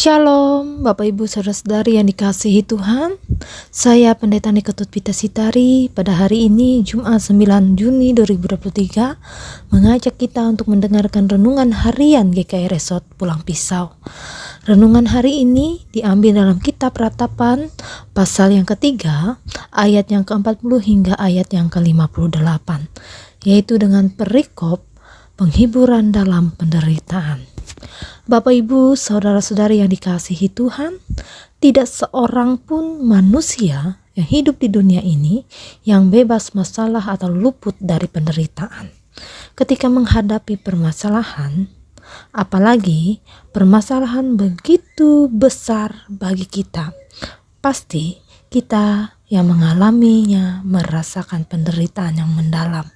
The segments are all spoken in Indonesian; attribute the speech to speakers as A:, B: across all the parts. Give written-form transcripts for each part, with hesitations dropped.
A: Shalom, Bapak Ibu Saudara-saudari yang dikasihi Tuhan. Saya Pendeta Niketut Pita Sitari. Pada hari ini Jumat 9 Juni 2023 mengajak kita untuk mendengarkan renungan harian GKI Resort Pulang Pisau. Renungan hari ini diambil dalam kitab Ratapan pasal yang ketiga, ayat yang ke-40 hingga ayat yang ke-58, yaitu dengan perikop penghiburan dalam penderitaan. Bapak Ibu Saudara-saudari yang dikasihi Tuhan, tidak seorang pun manusia yang hidup di dunia ini yang bebas masalah atau luput dari penderitaan. Ketika menghadapi permasalahan, apalagi permasalahan begitu besar bagi kita, pasti kita yang mengalaminya merasakan penderitaan yang mendalam.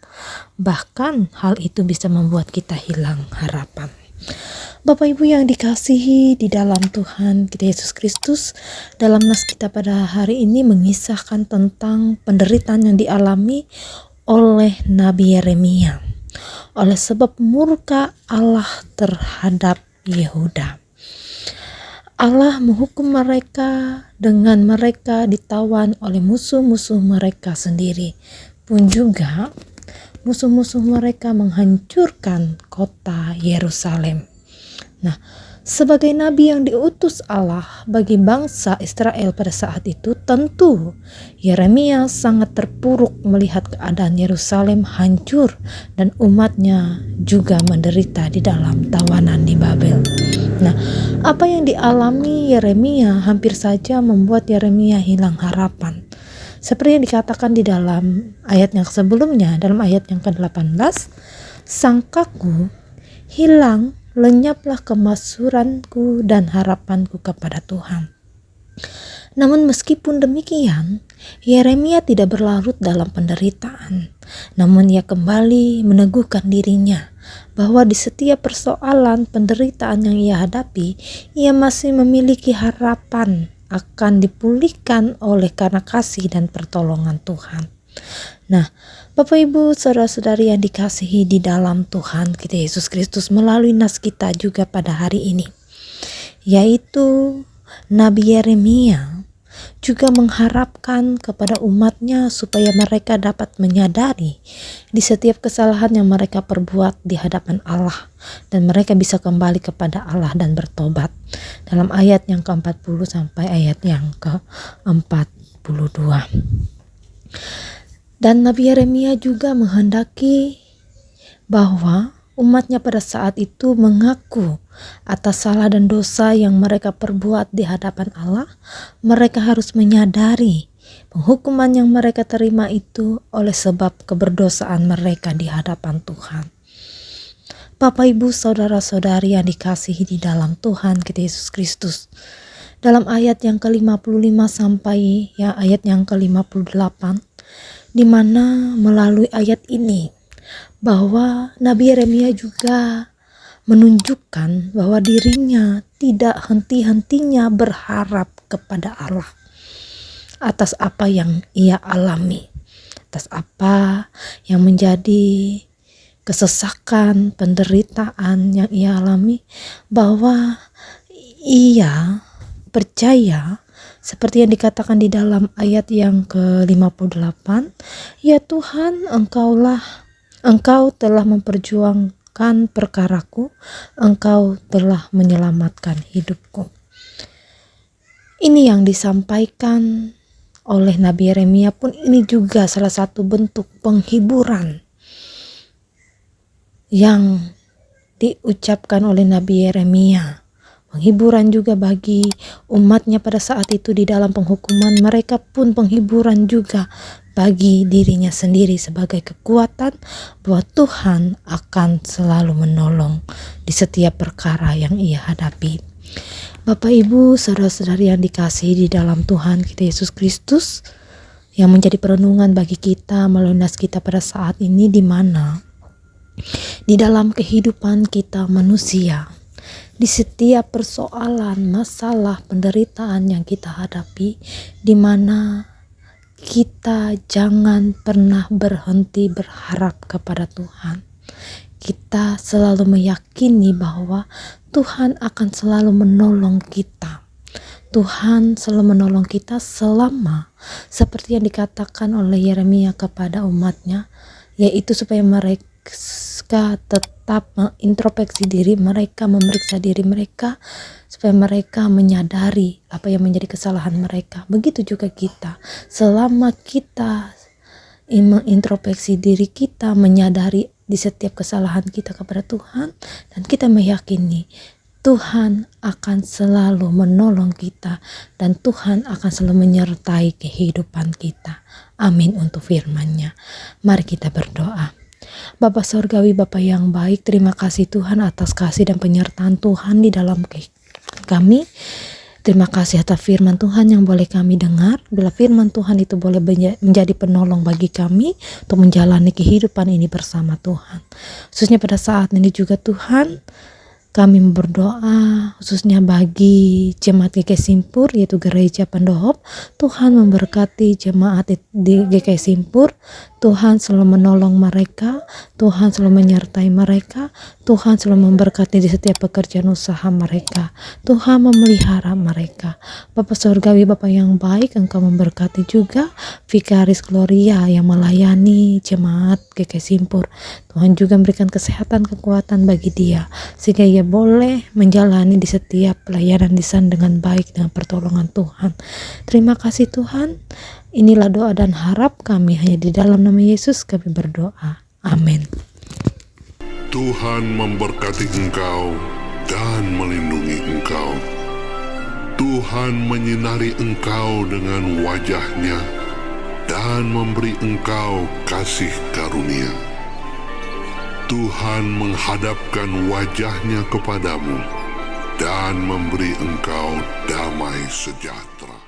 A: Bahkan hal itu bisa membuat kita hilang harapan. Bapak Ibu yang dikasihi di dalam Tuhan kita Yesus Kristus, dalam nas kita pada hari ini mengisahkan tentang penderitaan yang dialami oleh Nabi Yeremia oleh sebab murka Allah terhadap Yehuda. Allah menghukum mereka dengan mereka ditawan oleh musuh-musuh mereka sendiri, pun juga musuh-musuh mereka menghancurkan kota Yerusalem. Nah, sebagai nabi yang diutus Allah bagi bangsa Israel pada saat itu, tentu Yeremia sangat terpuruk melihat keadaan Yerusalem hancur dan umatnya juga menderita di dalam tawanan di Babel. Nah, apa yang dialami Yeremia hampir saja membuat Yeremia hilang harapan. Seperti yang dikatakan di dalam ayat yang sebelumnya, dalam ayat yang ke-18, sangkaku hilang, lenyaplah kemasuranku dan harapanku kepada Tuhan. Namun meskipun demikian, Yeremia tidak berlarut dalam penderitaan. Namun ia kembali meneguhkan dirinya bahwa di setiap persoalan penderitaan yang ia hadapi, ia masih memiliki harapan akan dipulihkan oleh karena kasih dan pertolongan Tuhan. Nah, Bapak Ibu Saudara-saudari yang dikasihi di dalam Tuhan kita Yesus Kristus, melalui nas kita juga pada hari ini, yaitu Nabi Yeremia juga mengharapkan kepada umatnya supaya mereka dapat menyadari di setiap kesalahan yang mereka perbuat di hadapan Allah, dan mereka bisa kembali kepada Allah dan bertobat. Dalam ayat yang ke-40 sampai ayat yang ke-42. Dan Nabi Yeremia juga menghendaki bahwa umatnya pada saat itu mengaku atas salah dan dosa yang mereka perbuat di hadapan Allah. Mereka harus menyadari penghukuman yang mereka terima itu oleh sebab keberdosaan mereka di hadapan Tuhan. Bapak Ibu Saudara-saudari yang dikasihi di dalam Tuhan kita Yesus Kristus, dalam ayat yang ke-55 sampai ayat yang ke-58, di mana melalui ayat ini bahwa Nabi Yeremia juga menunjukkan bahwa dirinya tidak henti-hentinya berharap kepada Allah atas apa yang ia alami, atas apa yang menjadi kesesakan, penderitaan yang ia alami, bahwa ia percaya seperti yang dikatakan di dalam ayat yang ke-58, ya Tuhan, Engkau telah memperjuangkan perkaraku, Engkau telah menyelamatkan hidupku. Ini yang disampaikan oleh Nabi Yeremia pun ini juga salah satu bentuk penghiburan yang diucapkan oleh Nabi Yeremia. Penghiburan juga bagi umatnya pada saat itu di dalam penghukuman. Mereka pun penghiburan juga bagi dirinya sendiri sebagai kekuatan bahwa Tuhan akan selalu menolong di setiap perkara yang ia hadapi. Bapak Ibu Saudara-saudari yang dikasihi di dalam Tuhan kita Yesus Kristus, yang menjadi perenungan bagi kita melalui nas kita pada saat ini, di mana di dalam kehidupan kita manusia, di setiap persoalan, masalah, penderitaan yang kita hadapi, di mana kita jangan pernah berhenti berharap kepada Tuhan. kita selalu meyakini bahwa Tuhan akan selalu menolong kita. Tuhan selalu menolong kita selama seperti yang dikatakan oleh Yeremia kepada umatnya, yaitu supaya mereka tetap mengintrospeksi diri mereka, memeriksa diri mereka, supaya mereka menyadari apa yang menjadi kesalahan mereka. Begitu juga kita, selama kita mengintrospeksi diri kita, menyadari di setiap kesalahan kita kepada Tuhan, dan kita meyakini Tuhan akan selalu menolong kita dan Tuhan akan selalu menyertai kehidupan kita. Amin untuk firman-Nya. Mari kita berdoa. Bapa Sorgawi, Bapa yang baik, terima kasih Tuhan atas kasih dan penyertaan Tuhan di dalam kami. Terima kasih atas firman Tuhan yang boleh kami dengar. Bila firman Tuhan itu boleh menjadi penolong bagi kami untuk menjalani kehidupan ini bersama Tuhan. Khususnya pada saat ini juga Tuhan, kami berdoa khususnya bagi jemaat GKI Simpur, yaitu Gereja Pendohop. Tuhan memberkati jemaat di GKI Simpur. Tuhan selalu menolong mereka, Tuhan selalu menyertai mereka, Tuhan selalu memberkati di setiap pekerjaan usaha mereka, Tuhan memelihara mereka. Bapa Surgawi, Bapa yang baik, Engkau memberkati juga Vikaris Gloria yang melayani jemaat GKI Simpur. Tuhan juga memberikan kesehatan, kekuatan bagi dia, sehingga ia boleh menjalani di setiap pelayanan di sana dengan baik, dengan pertolongan Tuhan. Terima kasih Tuhan. Inilah doa dan harap kami, hanya di dalam nama Yesus kami berdoa. Amin.
B: Tuhan memberkati engkau dan melindungi engkau. Tuhan menyinari engkau dengan wajah-Nya dan memberi engkau kasih karunia. Tuhan menghadapkan wajah-Nya kepadamu dan memberi engkau damai sejahtera.